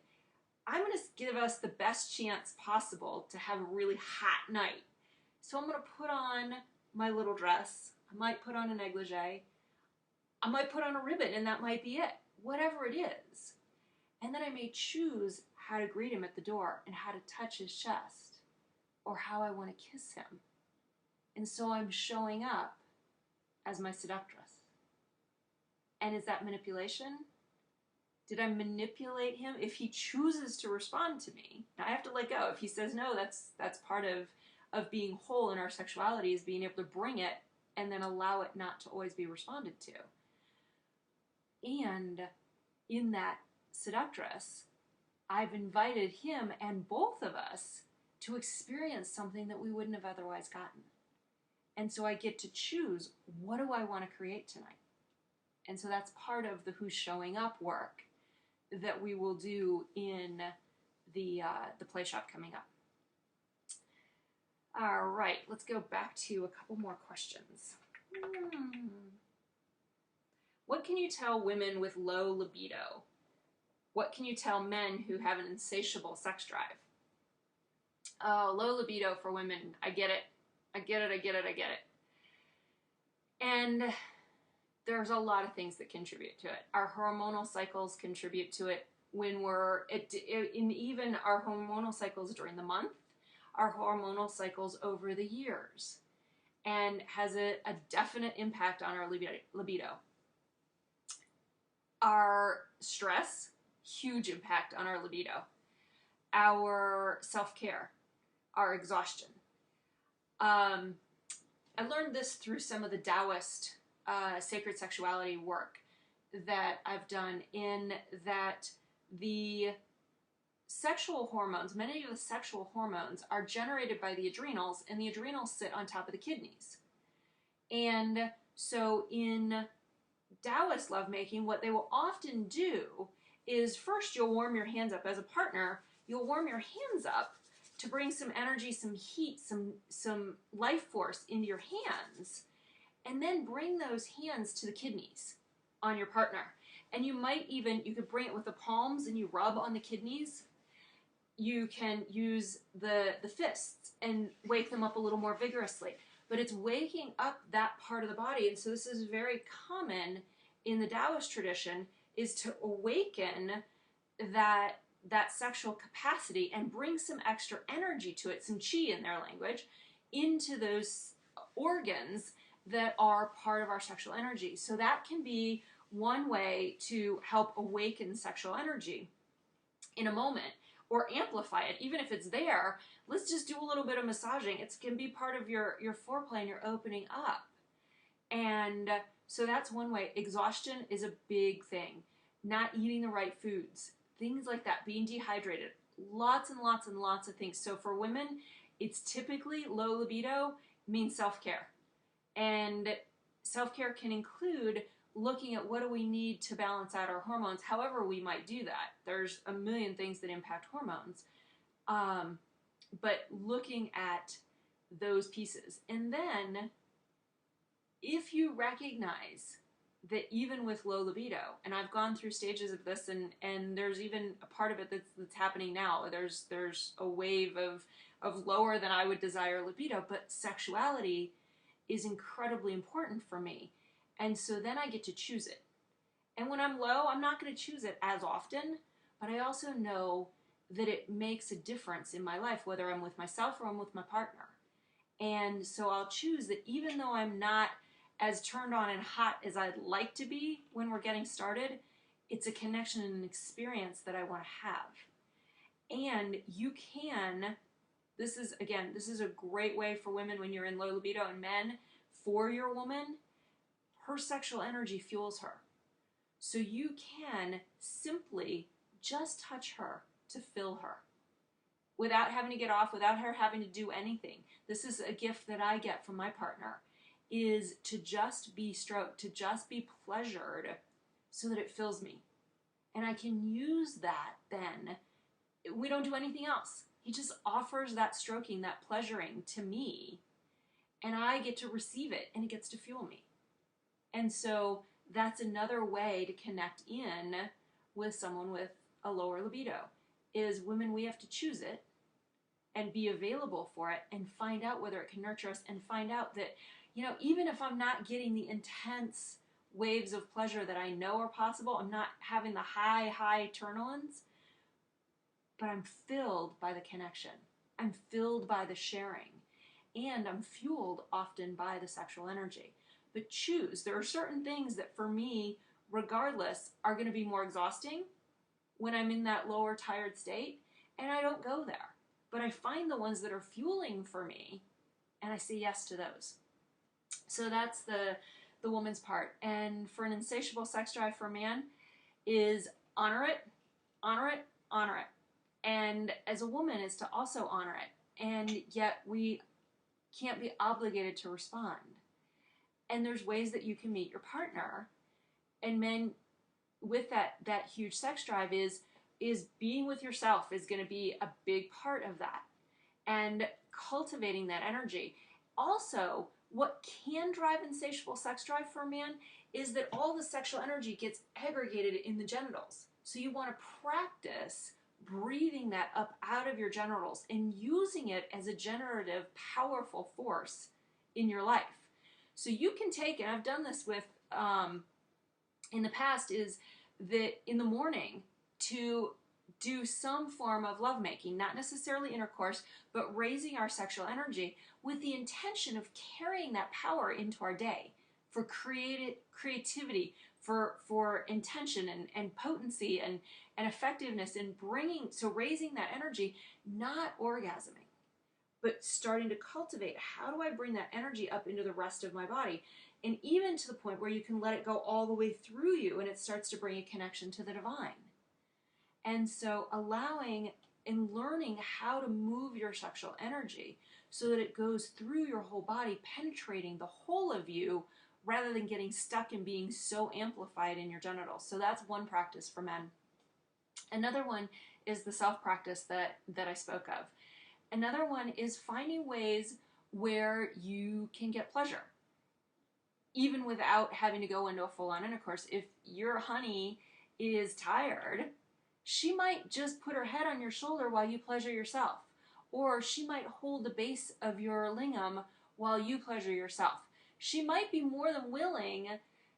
I'm going to give us the best chance possible to have a really hot night. So I'm going to put on my little dress, I might put on a negligee, I might put on a ribbon, and that might be it, whatever it is. And then I may choose how to greet him at the door and how to touch his chest or how I want to kiss him. And so I'm showing up as my seductress. And is that manipulation? Did I manipulate him? If he chooses to respond to me, now I have to let go. If he says no, that's part of being whole in our sexuality, is being able to bring it and then allow it not to always be responded to. And in that seductress, I've invited him and both of us to experience something that we wouldn't have otherwise gotten. And so I get to choose, what do I want to create tonight? And so that's part of the who's showing up work that we will do in the play shop coming up. All right, let's go back to a couple more questions. What can you tell women with low libido? What can you tell men who have an insatiable sex drive? Low libido for women. I get it. I get it. I get it. I get it. And there's a lot of things that contribute to it. Our hormonal cycles contribute to it when we're, in even our hormonal cycles during the month, our hormonal cycles over the years, and has a definite impact on our libido. Our stress, huge impact on our libido. Our self-care, our exhaustion. I learned this through some of the Taoist sacred sexuality work that I've done, in that the sexual hormones, many of the sexual hormones are generated by the adrenals, and the adrenals sit on top of the kidneys. And so in Taoist lovemaking, what they will often do is, first you'll warm your hands up as a partner, you'll warm your hands up to bring some energy, some heat, some life force into your hands, and then bring those hands to the kidneys on your partner. And you might even, you could bring it with the palms and you rub on the kidneys. You can use the fists and wake them up a little more vigorously. But it's waking up that part of the body. And so this is very common in the Taoist tradition, is to awaken that sexual capacity and bring some extra energy to it, some chi in their language, into those organs that are part of our sexual energy. So that can be one way to help awaken sexual energy in a moment, or amplify it. Even if it's there, let's just do a little bit of massaging. It can be part of your foreplay and your opening up. And so that's one way. Exhaustion is a big thing. Not eating the right foods, things like that, being dehydrated, lots and lots and lots of things. So for women, it's typically low libido means self-care. And self-care can include looking at what do we need to balance out our hormones, however we might do that. There's a million things that impact hormones. But looking at those pieces. And then if you recognize that even with low libido, and I've gone through stages of this, and there's even a part of it that's happening now. There's a wave of lower than I would desire libido, but sexuality is incredibly important for me. And so then I get to choose it. And when I'm low, I'm not going to choose it as often, but I also know that it makes a difference in my life, whether I'm with myself or I'm with my partner. And so I'll choose that even though I'm not as turned on and hot as I'd like to be when we're getting started, it's a connection and an experience that I want to have. And you can, this is a great way for women when you're in low libido, and men, for your woman, her sexual energy fuels her. So you can simply just touch her to fill her without having to get off, without her having to do anything. This is a gift that I get from my partner, is to just be stroked, to just be pleasured so that it fills me. And I can use that then. We don't do anything else. He just offers that stroking, that pleasuring to me, and I get to receive it, and it gets to fuel me. And so that's another way to connect in with someone with a lower libido, is women, we have to choose it and be available for it and find out whether it can nurture us, and find out that, you know, even if I'm not getting the intense waves of pleasure that I know are possible, I'm not having the high turn-ons, but I'm filled by the connection. I'm filled by the sharing, and I'm fueled often by the sexual energy. But choose. There are certain things that for me, regardless, are going to be more exhausting when I'm in that lower tired state, and I don't go there. But I find the ones that are fueling for me, and I say yes to those. So that's the woman's part. And for an insatiable sex drive for a man is honor it, honor it, honor it. And as a woman is to also honor it. And yet we can't be obligated to respond. And there's ways that you can meet your partner. And men, with that huge sex drive, is being with yourself is going to be a big part of that. And cultivating that energy. Also, What can drive insatiable sex drive for a man is that all the sexual energy gets aggregated in the genitals. So you want to practice breathing that up out of your genitals and using it as a generative, powerful force in your life. So you can take, and I've done this with, in the past, is that in the morning to do some form of lovemaking, not necessarily intercourse, but raising our sexual energy with the intention of carrying that power into our day for creativity, for intention and potency and effectiveness in bringing, so raising that energy, not orgasming, but starting to cultivate, how do I bring that energy up into the rest of my body? And even to the point where you can let it go all the way through you and it starts to bring a connection to the divine. And so allowing and learning how to move your sexual energy so that it goes through your whole body, penetrating the whole of you, rather than getting stuck and being so amplified in your genitals. So that's one practice for men. Another one is the self-practice that I spoke of. Another one is finding ways where you can get pleasure, even without having to go into a full-on intercourse. If your honey is tired, she might just put her head on your shoulder while you pleasure yourself. Or she might hold the base of your lingam while you pleasure yourself. She might be more than willing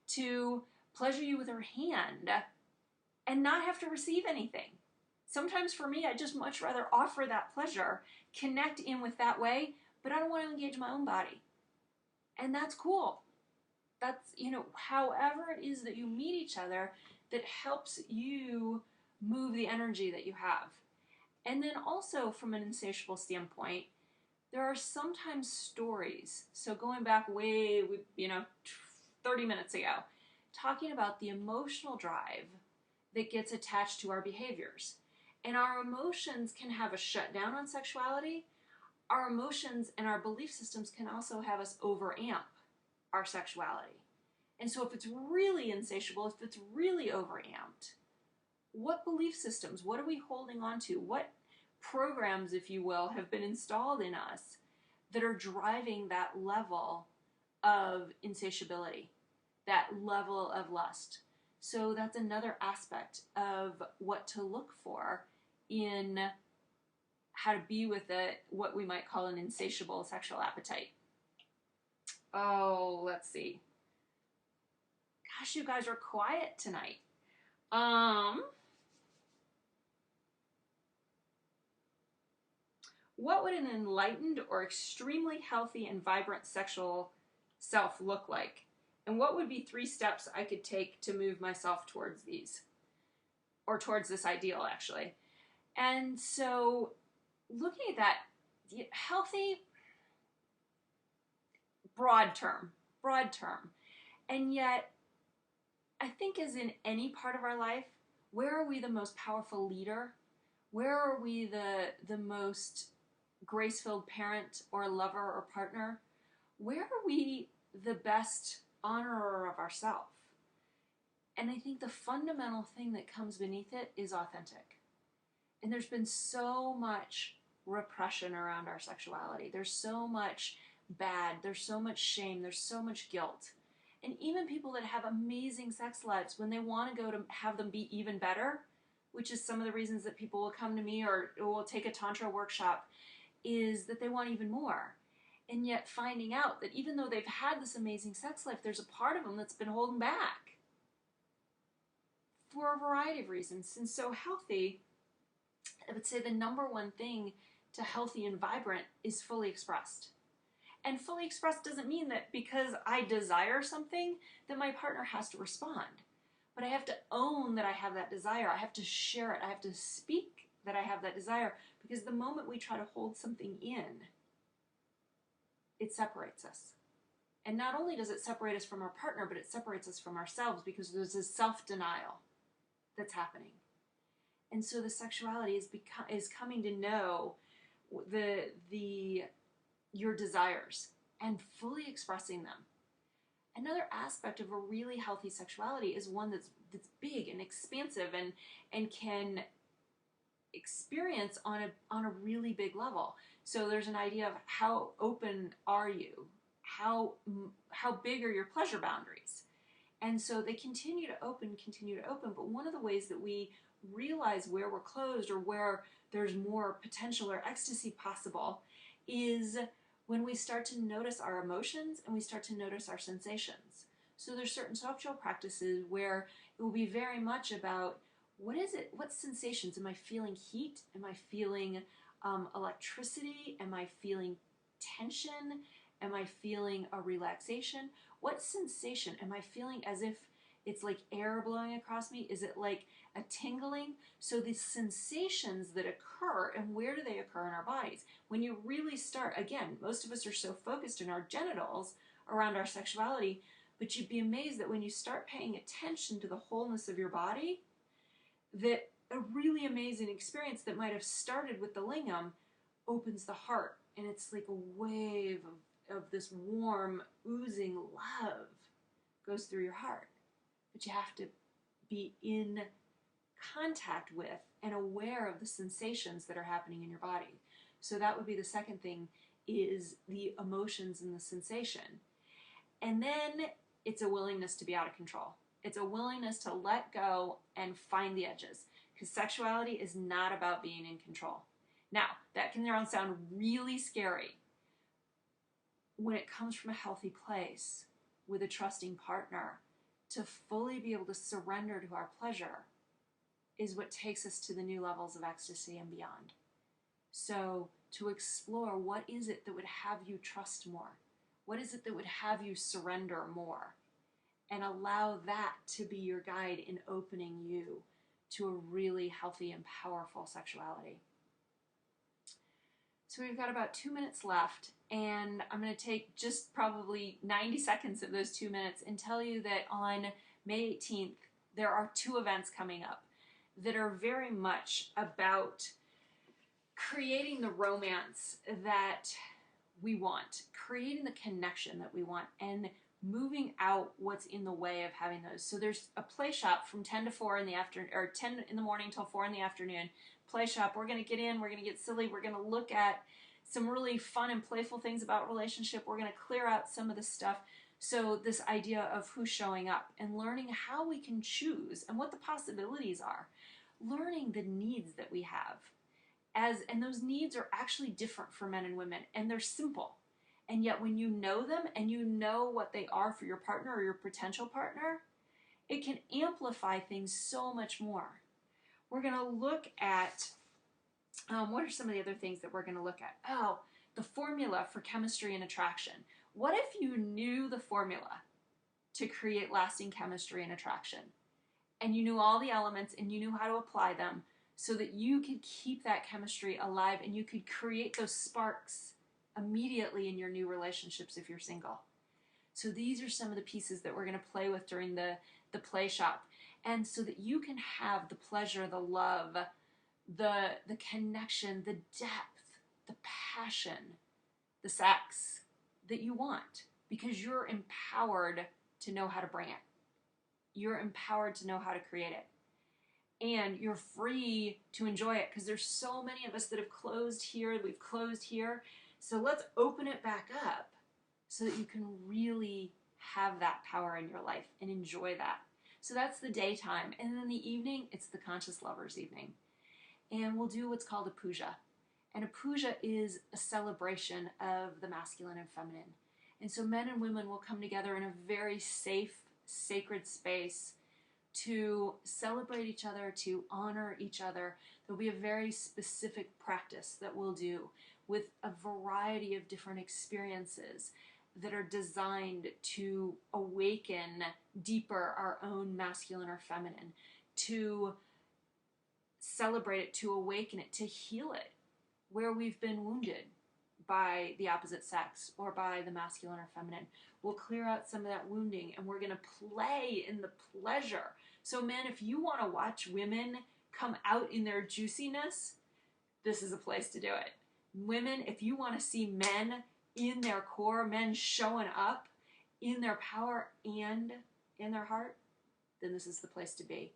to pleasure you with her hand and not have to receive anything. Sometimes for me, I just much rather offer that pleasure, connect in with that way, but I don't want to engage my own body. And that's cool. That's, however it is that you meet each other that helps you move the energy that you have. And then also from an insatiable standpoint, there are sometimes stories. So going back way, 30 minutes ago, talking about the emotional drive that gets attached to our behaviors. And our emotions can have us shut down on sexuality. Our emotions and our belief systems can also have us overamp our sexuality. And so if it's really insatiable, if it's really overamped, what belief systems, what are we holding on to? What programs, if you will, have been installed in us that are driving that level of insatiability, that level of lust? So that's another aspect of what to look for in how to be with what we might call an insatiable sexual appetite. Oh, let's see. Gosh, you guys are quiet tonight. What would an enlightened or extremely healthy and vibrant sexual self look like? And what would be 3 steps I could take to move myself towards these? Or towards this ideal, actually. And so, looking at that, healthy, broad term. And yet, I think as in any part of our life, where are we the most powerful leader? Where are we the most grace-filled parent or lover or partner? Where are we the best honorer of ourselves? And I think the fundamental thing that comes beneath it is authentic. And there's been so much repression around our sexuality. There's so much bad. There's so much shame. There's so much guilt. And even people that have amazing sex lives, when they want to go to have them be even better, which is some of the reasons that people will come to me or will take a Tantra workshop, is that they want even more. And yet finding out that even though they've had this amazing sex life, there's a part of them that's been holding back for a variety of reasons. And so healthy, I would say the number one thing to healthy and vibrant is fully expressed. And fully expressed doesn't mean that because I desire something that my partner has to respond. But I have to own that I have that desire. I have to share it. I have to speak that I have that desire. Because the moment we try to hold something in, it separates us. And not only does it separate us from our partner, but it separates us from ourselves because there's this self-denial that's happening. And so the sexuality is coming to know your desires and fully expressing them. Another aspect of a really healthy sexuality is one that's big and expansive and can experience on a really big level. So there's an idea of how open are you? how big are your pleasure boundaries? And so they continue to open, but one of the ways that we realize where we're closed or where there's more potential or ecstasy possible is when we start to notice our emotions and we start to notice our sensations. So there's certain sexual practices where it will be very much about what is it, what sensations? Am I feeling heat? Am I feeling electricity? Am I feeling tension? Am I feeling a relaxation? What sensation? Am I feeling as if it's like air blowing across me? Is it like a tingling? So the sensations that occur, and where do they occur in our bodies? When you really start, again, most of us are so focused in our genitals around our sexuality, but you'd be amazed that when you start paying attention to the wholeness of your body, that a really amazing experience that might have started with the lingam opens the heart, and it's like a wave of this warm, oozing love goes through your heart. But you have to be in contact with and aware of the sensations that are happening in your body. So that would be the second thing, is the emotions and the sensation. And then it's a willingness to be out of control. It's a willingness to let go and find the edges, because sexuality is not about being in control. Now, that can sound really scary. When it comes from a healthy place with a trusting partner, to fully be able to surrender to our pleasure is what takes us to the new levels of ecstasy and beyond. So to explore, what is it that would have you trust more? What is it that would have you surrender more? And allow that to be your guide in opening you to a really healthy and powerful sexuality. So we've got about 2 minutes left, and I'm going to take just probably 90 seconds of those 2 minutes and tell you that on May 18th, there are 2 events coming up that are very much about creating the romance that we want, creating the connection that we want, and moving out what's in the way of having those. So there's a play shop from 10 to 4 in the afternoon, or 10 in the morning till 4 in the afternoon. Play shop. We're going to get in, we're going to get silly, we're going to look at some really fun and playful things about relationship. We're going to clear out some of the stuff. So this idea of who's showing up and learning how we can choose and what the possibilities are. Learning the needs that we have. And those needs are actually different for men and women, and they're simple. And yet when you know them and you know what they are for your partner or your potential partner, it can amplify things so much more. We're going to look at, what are some of the other things that we're going to look at? Oh, the formula for chemistry and attraction. What if you knew the formula to create lasting chemistry and attraction? And you knew all the elements and you knew how to apply them so that you could keep that chemistry alive and you could create those sparks immediately in your new relationships if you're single. So these are some of the pieces that we're going to play with during the play shop. And so that you can have the pleasure, the love, the connection, the depth, the passion, the sex that you want, because you're empowered to know how to bring it. You're empowered to know how to create it. And you're free to enjoy it, because there's so many of us that have closed here, we've closed here. So let's open it back up so that you can really have that power in your life and enjoy that. So that's the daytime. And then the evening, it's the Conscious Lovers evening. And we'll do what's called a puja. And a puja is a celebration of the masculine and feminine. And so men and women will come together in a very safe, sacred space to celebrate each other, to honor each other. There'll be a very specific practice that we'll do with a variety of different experiences that are designed to awaken deeper our own masculine or feminine, to celebrate it, to awaken it, to heal it where we've been wounded by the opposite sex or by the masculine or feminine. We'll clear out some of that wounding, and we're going to play in the pleasure. So men, if you want to watch women come out in their juiciness, this is a place to do it. Women, if you want to see men in their core, men showing up in their power and in their heart, then this is the place to be.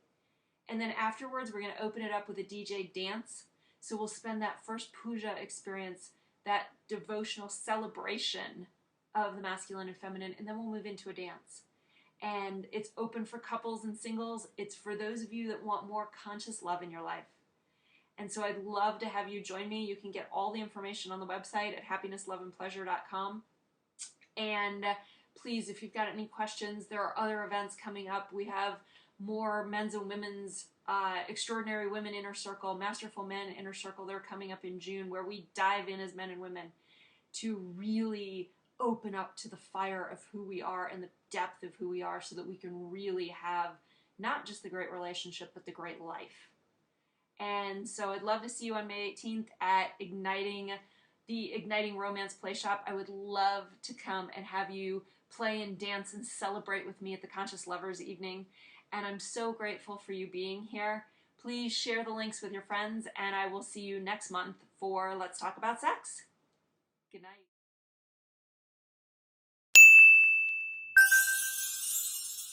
And then afterwards, we're going to open it up with a DJ dance. So we'll spend that first puja experience, that devotional celebration of the masculine and feminine, and then we'll move into a dance. And it's open for couples and singles. It's for those of you that want more conscious love in your life. And so I'd love to have you join me. You can get all the information on the website at happinessloveandpleasure.com. And please, if you've got any questions, there are other events coming up. We have more men's and women's Extraordinary Women Inner Circle, Masterful Men Inner Circle. They're coming up in June, where we dive in as men and women to really open up to the fire of who we are and the depth of who we are, so that we can really have not just the great relationship, but the great life. And so I'd love to see you on May 18th at the Igniting Romance Play Shop. I would love to come and have you play and dance and celebrate with me at the Conscious Lovers Evening. And I'm so grateful for you being here. Please share the links with your friends, and I will see you next month for Let's Talk About Sex. Good night.